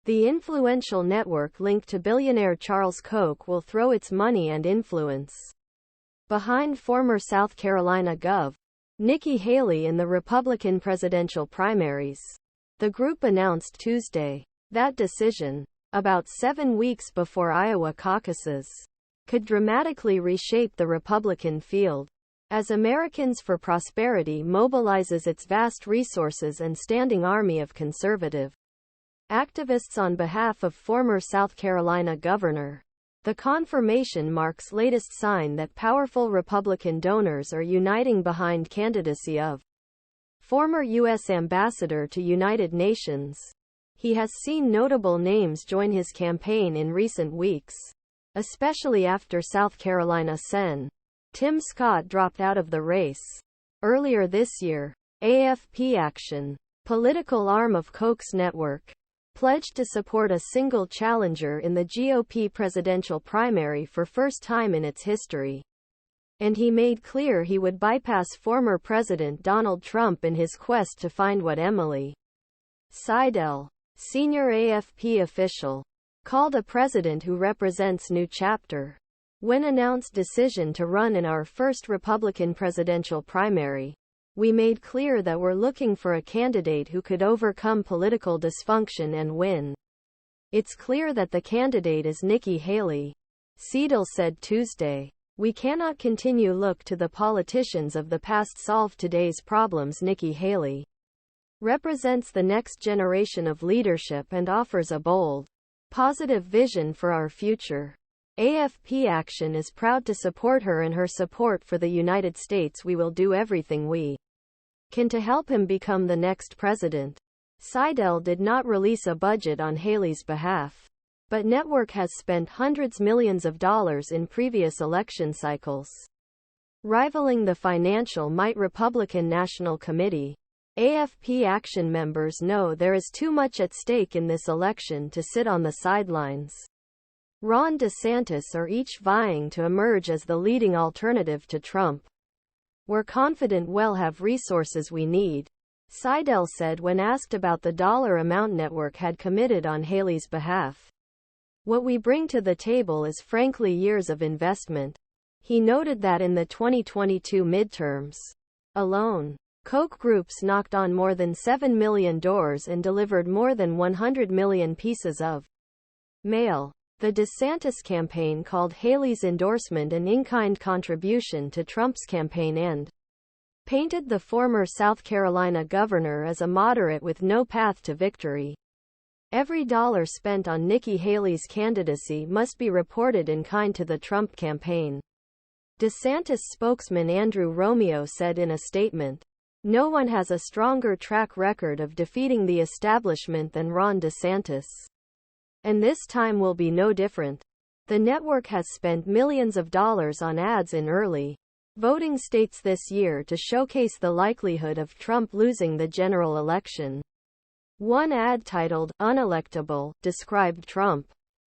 The influential network linked to billionaire Charles Koch will throw its money and influence behind former South Carolina Gov. Nikki Haley in the Republican presidential primaries. The group announced Tuesday that decision, about 7 weeks before Iowa caucuses, could dramatically reshape the Republican field, as Americans for Prosperity mobilizes its vast resources and standing army of conservative activists on behalf of former South Carolina Governor. The confirmation marks latest sign that powerful Republican donors are uniting behind candidacy of former U.S. Ambassador to United Nations. He has seen notable names join his campaign in recent weeks, especially after South Carolina Sen. Tim Scott dropped out of the race. Earlier this year, AFP Action, political arm of Koch's network, pledged to support a single challenger in the GOP presidential primary for first time in its history. And he made clear he would bypass former President Donald Trump in his quest to find what Emily Seidel, senior AFP official, called a president who represents new chapter. When announced decision to run in our first Republican presidential primary, we made clear that we're looking for a candidate who could overcome political dysfunction and win. It's clear that the candidate is Nikki Haley, Siedel said Tuesday. We cannot continue look to the politicians of the past solve today's problems. Nikki Haley represents the next generation of leadership and offers a bold, positive vision for our future. AFP Action is proud to support her and her support for the United States. We will do everything we can to help him become the next president. Siedel did not release a budget on Haley's behalf, but network has spent hundreds millions of dollars in previous election cycles, rivaling the financial might Republican National Committee. AFP Action members know there is too much at stake in this election to sit on the sidelines. Ron DeSantis are each vying to emerge as the leading alternative to Trump. We're confident we'll have resources we need, Siedel said when asked about the dollar amount network had committed on Haley's behalf. What we bring to the table is frankly years of investment. He noted that in the 2022 midterms alone, Koch groups knocked on more than 7 million doors and delivered more than 100 million pieces of mail. The DeSantis campaign called Haley's endorsement an in-kind contribution to Trump's campaign and painted the former South Carolina governor as a moderate with no path to victory. Every dollar spent on Nikki Haley's candidacy must be reported in kind to the Trump campaign. DeSantis spokesman Andrew Romeo said in a statement, "No one has a stronger track record of defeating the establishment than Ron DeSantis. And this time will be no different." The network has spent millions of dollars on ads in early voting states this year to showcase the likelihood of Trump losing the general election. One ad titled, "Unelectable," described Trump